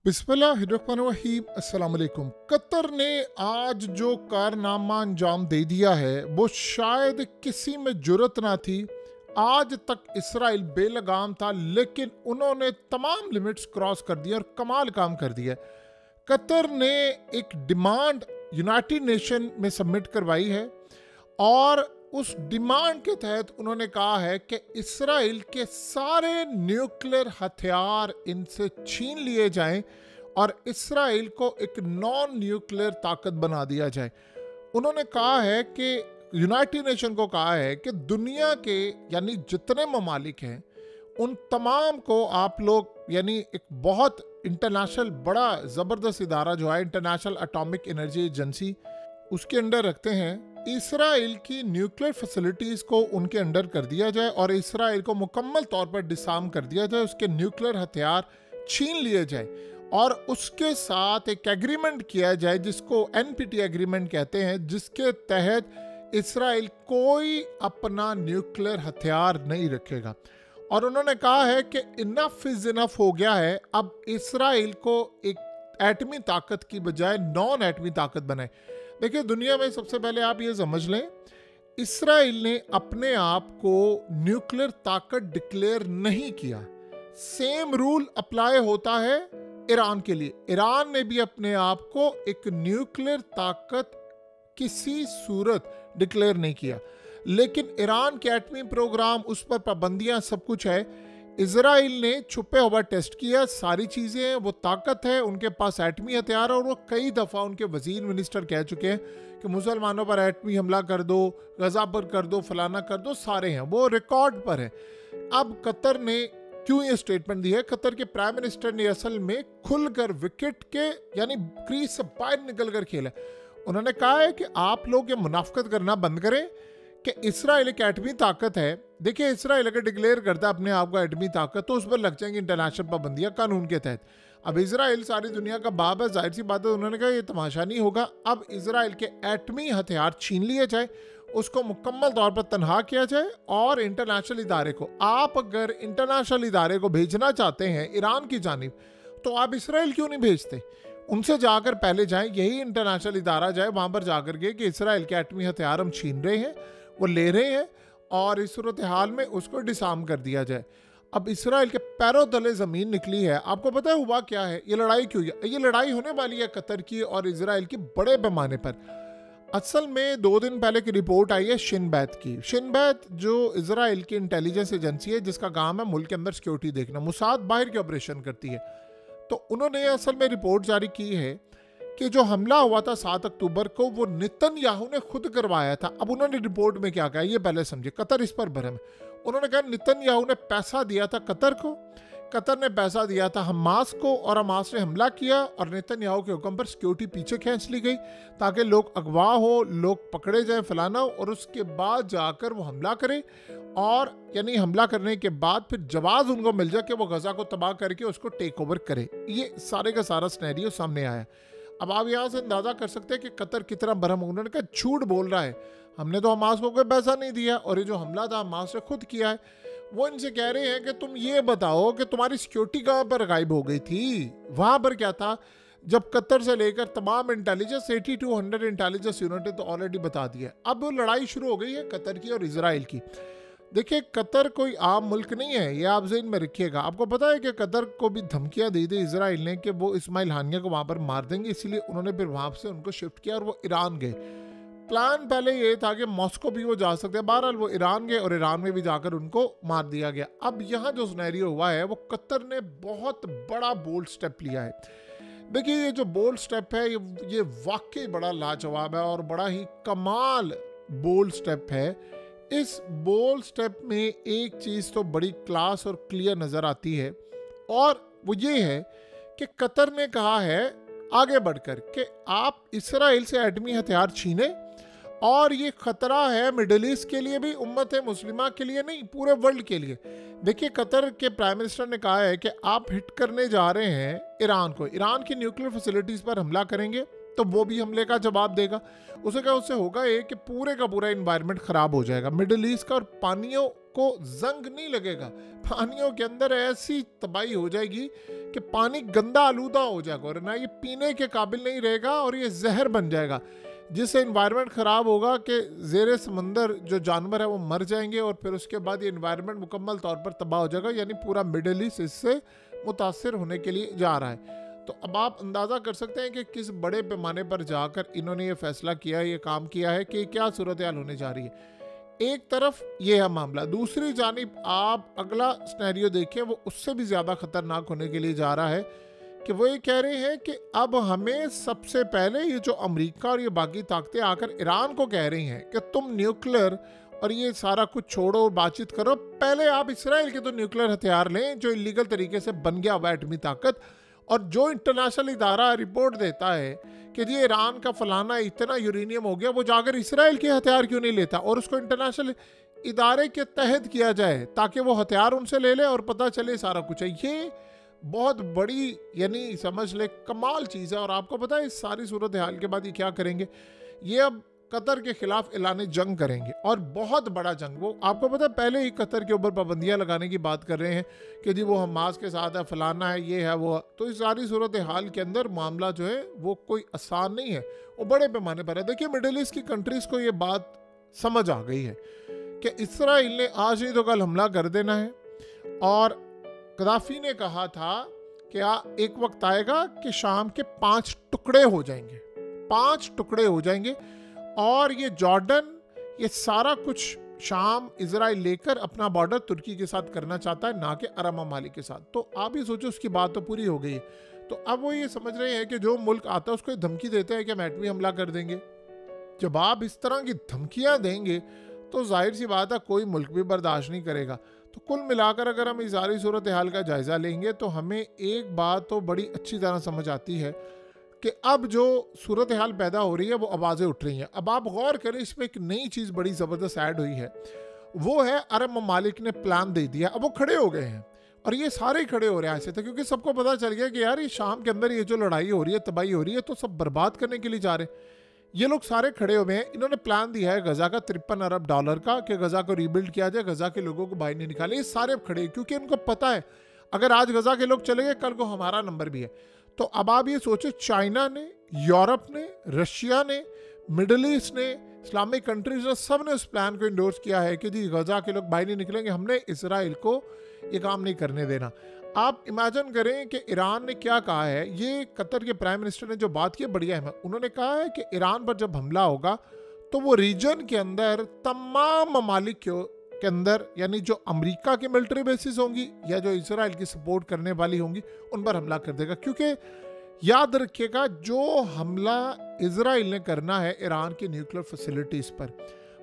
बिस्मिल्लाहिर्रहमानिर्रहीम। अस्सलाम वालेकुम। कतर ने आज जो कारनामा अंजाम दे दिया है वो शायद किसी में जुर्रत ना थी। आज तक इसराइल बेलगाम था, लेकिन उन्होंने तमाम लिमिट्स क्रॉस कर दिया और कमाल काम कर दिया। कतर ने एक डिमांड यूनाइटेड नेशन में सबमिट करवाई है और उस डिमांड के तहत उन्होंने कहा है कि इसराइल के सारे न्यूक्लियर हथियार इनसे छीन लिए जाएं और इसराइल को एक नॉन न्यूक्लियर ताकत बना दिया जाए। उन्होंने कहा है कि यूनाइटेड नेशन को कहा है कि दुनिया के यानी जितने ममालिक हैं उन तमाम को आप लोग यानी एक बहुत इंटरनेशनल बड़ा ज़बरदस्त इदारा जो है इंटरनेशनल एटॉमिक एनर्जी एजेंसी उसके अंडर रखते हैं। इसराइल की न्यूक्लियर फैसिलिटीज़ को उनके अंडर कर दिया जाए और इसराइल को मुकम्मल तौर पर डिसार्म कर दिया जाए, उसके न्यूक्लियर हथियार छीन लिए जाए और उसके साथ एक एग्रीमेंट किया जाए जिसको एनपीटी एग्रीमेंट कहते हैं, जिसके तहत इसराइल कोई अपना न्यूक्लियर हथियार नहीं रखेगा। और उन्होंने कहा है कि इनफ इज इनफ हो गया है, अब इसराइल को एक एटमी ताकत की बजाय नॉन एटमी ताकत बनाए। देखिए, दुनिया में सबसे पहले आप ये समझ लें, इसराइल ने अपने आप को न्यूक्लियर ताकत डिक्लेयर नहीं किया। सेम रूल अप्लाई होता है ईरान के लिए। ईरान ने भी अपने आप को एक न्यूक्लियर ताकत किसी सूरत डिक्लेयर नहीं किया, लेकिन ईरान के एटमी प्रोग्राम, उस पर पाबंदियां, सब कुछ है। इजराइल ने छुपे हुआ टेस्ट किया, सारी चीज़ें हैं, वो ताकत है, उनके पास एटमी हथियार है और वो कई दफ़ा उनके वजीर मिनिस्टर कह चुके हैं कि मुसलमानों पर एटमी हमला कर दो, गजा पर कर दो, फलाना कर दो, सारे हैं, वो रिकॉर्ड पर है। अब कतर ने क्यों ये स्टेटमेंट दी है? कतर के प्राइम मिनिस्टर ने असल में खुलकर विकेट के यानी क्रीज से बाहर निकल कर खेला। उन्होंने कहा है कि आप लोग ये मुनाफकत करना बंद करें कि इसराइल एक एटमी ताकत है। देखिए, इसराइल अगर डिक्लेयर करता है अपने आप को एटमी ताकत तो उस पर लग जाएंगी इंटरनेशनल पाबंदियां कानून के तहत। अब इसराइल सारी दुनिया का बाप है, जाहिर सी बात है, उन्होंने कहा ये तमाशा नहीं होगा। अब इसराइल के एटमी हथियार छीन लिए जाए, उसको मुकम्मल तौर पर तनहा किया जाए और इंटरनेशनल इदारे को, आप अगर इंटरनेशनल इदारे को भेजना चाहते हैं ईरान की जानिब तो आप इसराइल क्यों नहीं भेजते? उनसे जाकर पहले जाएं, यही इंटरनेशनल इदारा जाए वहाँ पर जाकर के कि इसराइल के एटमी हथियार हम छीन रहे हैं, वो ले रहे हैं और इस सूरत हाल में उसको डिसार्म कर दिया जाए। अब इसराइल के पैरों तले ज़मीन निकली है। आपको पता है हुआ क्या है? ये लड़ाई क्यों है? ये लड़ाई होने वाली है कतर की और इसराइल की बड़े पैमाने पर। असल में 2 दिन पहले की रिपोर्ट आई है शिन बैत की। शिन बैत जो इसराइल की इंटेलिजेंस एजेंसी है जिसका काम है मुल्क के अंदर सिक्योरिटी देखना, मुसाद बाहर के ऑपरेशन करती है, तो उन्होंने असल में रिपोर्ट जारी की है कि जो हमला हुआ था 7 अक्टूबर को वो नेतन्याहू ने खुद करवाया था। अब उन्होंने रिपोर्ट में क्या कहा ये पहले समझे, कतर इस पर भरम है। उन्होंने कहा नेतन्याहू ने पैसा दिया था कतर को, कतर ने पैसा दिया था हमास को और हमास ने हमला किया और नेतन्याहू के हुक्म पर सिक्योरिटी पीछे खींच ली गई ताकि लोग अगवा हो, लोग पकड़े जाए, फलाना हो, और उसके बाद जाकर वो हमला करे और यानी हमला करने के बाद फिर जवाब उनको मिल जाए कि वो गजा को तबाह करके उसको टेक ओवर करे। ये सारे का सारा सिनेरियो सामने आया। अब आप यहाँ से अंदाज़ा कर सकते हैं कि कतर कितना बरहम। उन्होंने कहा झूठ बोल रहा है, हमने तो हमास को कोई पैसा नहीं दिया और ये जो हमला था हमास ने खुद किया है। वो इनसे कह रहे हैं कि तुम ये बताओ कि तुम्हारी सिक्योरिटी कहाँ पर गायब हो गई थी, वहाँ पर क्या था? जब कतर से लेकर तमाम इंटेलिजेंस 8200 इंटेलिजेंस यूनिट तो ऑलरेडी बता दिया। अब वो लड़ाई शुरू हो गई है कतर की और इसराइल की। देखिए, कतर कोई आम मुल्क नहीं है, ये आप ज़हन में रखिएगा। आपको पता है कि कतर को भी धमकियां दी थी इसराइल ने कि वो इस्माइल हानिया को वहाँ पर मार देंगे, इसीलिए उन्होंने फिर वहाँ से उनको शिफ्ट किया और वो ईरान गए। प्लान पहले ये था कि मॉस्को भी वो जा सकते हैं, बहरहाल वो ईरान गए और ईरान में भी जाकर उनको मार दिया गया। अब यहाँ जो सिनेरियो हुआ है वो कतर ने बहुत बड़ा बोल्ड स्टेप लिया है। देखिए, ये जो बोल्ड स्टेप है ये वाकई बड़ा लाजवाब है और बड़ा ही कमाल बोल्ड स्टेप है। इस बोल्ड स्टेप में एक चीज़ तो बड़ी क्लास और क्लियर नज़र आती है और वो ये है कि कतर ने कहा है आगे बढ़कर कि आप इसराइल से एटमी हथियार छीने और ये ख़तरा है मिडिल ईस्ट के लिए भी, उम्मत मुस्लिमा के लिए नहीं, पूरे वर्ल्ड के लिए। देखिए, कतर के प्राइम मिनिस्टर ने कहा है कि आप हिट करने जा रहे हैं ईरान को, ईरान की न्यूक्लियर फैसिलिटीज़ पर हमला करेंगे तो वो भी हमले का जवाब देगा। उसे क्या उससे होगा ये कि पूरे का पूरा इन्वायरमेंट खराब हो जाएगा मिडिल ईस्ट का, और पानियों को जंग नहीं लगेगा, पानियों के अंदर ऐसी तबाही हो जाएगी कि पानी गंदा आलूदा हो जाएगा और ना ये पीने के काबिल नहीं रहेगा और ये जहर बन जाएगा, जिससे इन्वायरमेंट ख़राब होगा कि ज़ेरे समंदर जो जानवर है वो मर जाएंगे और फिर उसके बाद ये इन्वायरमेंट मुकम्मल तौर पर तबाह हो जाएगा। यानी पूरा मिडिल ईस्ट इससे मुतासर होने के लिए जा रहा है। तो अब आप अंदाज़ा कर सकते हैं कि किस बड़े पैमाने पर जाकर इन्होंने ये फैसला किया, ये काम किया है कि क्या सूरत हाल होने जा रही है। एक तरफ ये है मामला, दूसरी जानिब आप अगला सिनेरियो देखिए, वो उससे भी ज़्यादा ख़तरनाक होने के लिए जा रहा है कि वो ये कह रहे हैं कि अब हमें सबसे पहले ये जो अमेरिका और ये बाकी ताकतें आकर ईरान को कह रही हैं कि तुम न्यूक्लियर और ये सारा कुछ छोड़ो और बातचीत करो, पहले आप इसराइल के तो न्यूक्लियर हथियार लें जो इलीगल तरीके से बन गया हुआ एटमी ताकत, और जो इंटरनेशनल इदारा रिपोर्ट देता है कि जी ईरान का फलाना इतना यूरेनियम हो गया, वो जाकर इसराइल के हथियार क्यों नहीं लेता और उसको इंटरनेशनल इदारे के तहत किया जाए ताकि वो हथियार उनसे ले ले और पता चले सारा कुछ है। ये बहुत बड़ी यानी समझ ले कमाल चीज़ है। और आपको पता है इस सारी सूरत हाल के बाद ये क्या करेंगे, ये अब कतर के खिलाफ ऐलान जंग करेंगे और बहुत बड़ा जंग। वो आपको पता है पहले ही कतर के ऊपर पाबंदियां लगाने की बात कर रहे हैं कि जी वो हमास के साथ है, फलाना है, ये है, वो। तो इस सारी सूरत हाल के अंदर मामला जो है वो कोई आसान नहीं है, वो बड़े पैमाने पर है। देखिए मिडिल ईस्ट की कंट्रीज़ को ये बात समझ आ गई है कि इसराइल ने आज ही तो कल हमला कर देना है, और गद्दाफी ने कहा था कि एक वक्त आएगा कि शाम के 5 टुकड़े हो जाएंगे, 5 टुकड़े हो जाएंगे, और ये जॉर्डन ये सारा कुछ शाम इजराइल लेकर अपना बॉर्डर तुर्की के साथ करना चाहता है, ना कि अरब ममालिक के साथ। तो आप ये सोचो उसकी बात तो पूरी हो गई है। तो अब वो ये समझ रहे हैं कि जो मुल्क आता है उसको धमकी देते हैं कि हम एटमी हमला कर देंगे। जब आप इस तरह की धमकियां देंगे तो जाहिर सी बात है कोई मुल्क भी बर्दाश्त नहीं करेगा। तो कुल मिलाकर अगर हम इस सारी सूरत हाल का जायज़ा लेंगे तो हमें एक बात तो बड़ी अच्छी तरह समझ आती है कि अब जो सूरत हाल पैदा हो रही है वो आवाज़ें उठ रही हैं। अब आप गौर करें, इसमें एक नई चीज़ बड़ी ज़बरदस्त ऐड हुई है, वो है अरब ममालिक ने प्लान दे दिया। अब वो खड़े हो गए हैं और ये सारे खड़े हो रहे हैं ऐसे थे क्योंकि सबको पता चल गया कि यार ये शाम के अंदर ये जो लड़ाई हो रही है, तबाही हो रही है, तो सब बर्बाद करने के लिए जा रहे हैं। ये लोग सारे खड़े हुए हैं। इन्होंने प्लान दिया है गजा का $53 अरब का कि गजा को रीबिल्ड किया जाए, गजा के लोगों को बाहर नहीं निकाले। ये सारे अब खड़े क्योंकि इनको पता है अगर आज गजा के लोग चले गए कल को हमारा नंबर भी है। तो अब आप ये सोचो, चाइना ने, यूरोप ने, रशिया ने, मिडल ईस्ट ने, इस्लामिक कंट्रीज ने, सब ने उस प्लान को इंडोर्स किया है कि जी गजा के लोग बाहर नहीं निकलेंगे, हमने इसराइल को ये काम नहीं करने देना। आप इमेजिन करें कि ईरान ने क्या कहा है। ये कतर के प्राइम मिनिस्टर ने जो बात की बढ़िया है। उन्होंने कहा है कि ईरान पर जब हमला होगा तो वो रीजन के अंदर तमाम ममालिक के अंदर, यानी जो अमेरिका की मिलिट्री बेसिस होंगी या जो इसराइल की सपोर्ट करने वाली होंगी, उन पर हमला कर देगा। क्योंकि याद रखिएगा जो हमला इसराइल ने करना है ईरान की न्यूक्लियर फैसिलिटीज़ पर,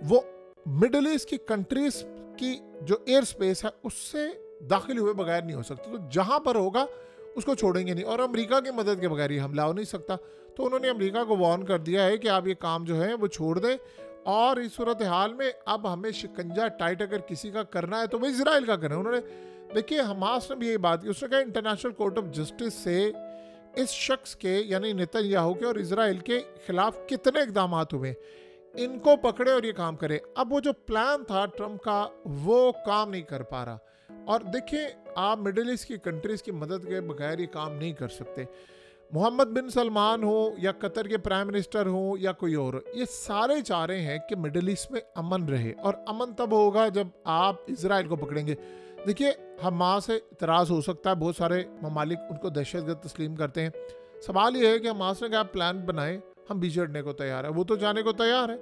वो मिडिल ईस्ट की कंट्रीज की जो एयर स्पेस है उससे दाखिल हुए बगैर नहीं हो सकती। तो जहां पर होगा उसको छोड़ेंगे नहीं, और अमेरिका की मदद के बगैर ये हमला हो नहीं सकता। तो उन्होंने अमेरिका को वार्न कर दिया है कि आप ये काम जो है वो छोड़ दें, और इस सूरत हाल में अब हमें शिकंजा टाइट अगर किसी का करना है तो वो इसराइल का करें। उन्होंने देखिए हमास ने भी यही बात की, उसने कहा इंटरनेशनल कोर्ट ऑफ जस्टिस से इस शख्स के यानी नेतन्याहू के और इसराइल के खिलाफ कितने इकदाम हुए, इनको पकड़े और ये काम करे। अब वो जो प्लान था ट्रंप का वो काम नहीं कर पा रहा। और देखिए आप मिडिल ईस्ट की कंट्रीज़ की मदद के बगैर ये काम नहीं कर सकते। मोहम्मद बिन सलमान हो या कतर के प्राइम मिनिस्टर हो या कोई और, ये सारे चाह रहे हैं कि मिडिल ईस्ट में अमन रहे, और अमन तब होगा जब आप इसराइल को पकड़ेंगे। देखिए हमास से इतराज़ हो सकता है, बहुत सारे ममालिक उनको दहशतगर्द तस्लीम करते हैं। सवाल ये है कि हमास ने क्या प्लान बनाए, हम भी चढ़ने को तैयार है, वो तो जाने को तैयार है,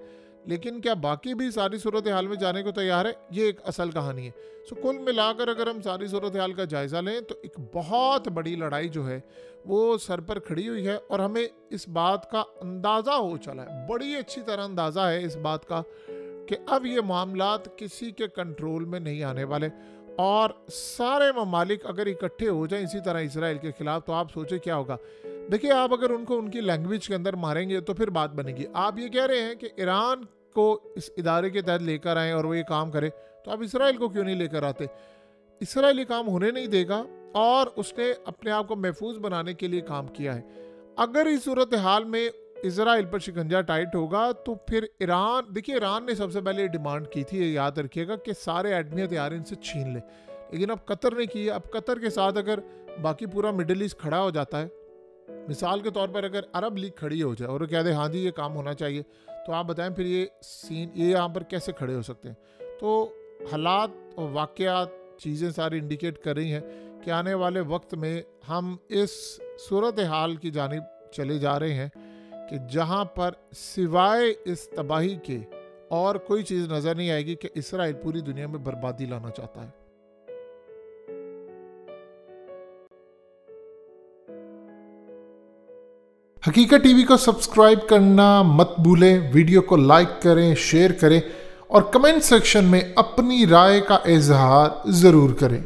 लेकिन क्या बाकी भी सारी सूरत हाल में जाने को तैयार है, ये एक असल कहानी है। सो कुल मिलाकर अगर हम सारी सूरत हाल का जायज़ा लें तो एक बहुत बड़ी लड़ाई जो है वो सर पर खड़ी हुई है, और हमें इस बात का अंदाज़ा हो चला है, बड़ी अच्छी तरह अंदाज़ा है इस बात का कि अब ये मामलात किसी के कंट्रोल में नहीं आने वाले। और सारे ममालिक अगर इकट्ठे हो जाएं इसी तरह इसराइल के खिलाफ, तो आप सोचें क्या होगा। देखिए आप अगर उनको उनकी लैंग्वेज के अंदर मारेंगे तो फिर बात बनेगी। आप ये कह रहे हैं कि ईरान को इस इदारे के तहत लेकर आए और वो ये काम करे, तो आप इसराइल को क्यों नहीं लेकर आते। इसराइल ये काम होने नहीं देगा, और उसने अपने आप को महफूज बनाने के लिए काम किया है। अगर इस सूरत हाल में इजराइल पर शिकंजा टाइट होगा तो फिर ईरान, देखिए ईरान ने सबसे पहले डिमांड की थी, याद रखिएगा, कि सारे एटमी हथियार इनसे छीन ले, लेकिन अब कतर ने की है। अब कतर के साथ अगर बाकी पूरा मिडिल ईस्ट खड़ा हो जाता है, मिसाल के तौर पर अगर अरब लीग खड़ी हो जाए और वो कह दे हाँ जी ये काम होना चाहिए, तो आप बताएं फिर ये सीन, ये यहाँ पर कैसे खड़े हो सकते हैं। तो हालात और वाक़यात, चीज़ें सारी इंडिकेट कर रही हैं कि आने वाले वक्त में हम इस सूरत हाल की जानिब चले जा रहे हैं कि जहाँ पर सिवाय इस तबाही के और कोई चीज़ नज़र नहीं आएगी कि इसराइल पूरी दुनिया में बर्बादी लाना चाहता है। हकीकत टीवी को सब्सक्राइब करना मत भूलें, वीडियो को लाइक करें, शेयर करें और कमेंट सेक्शन में अपनी राय का इजहार ज़रूर करें।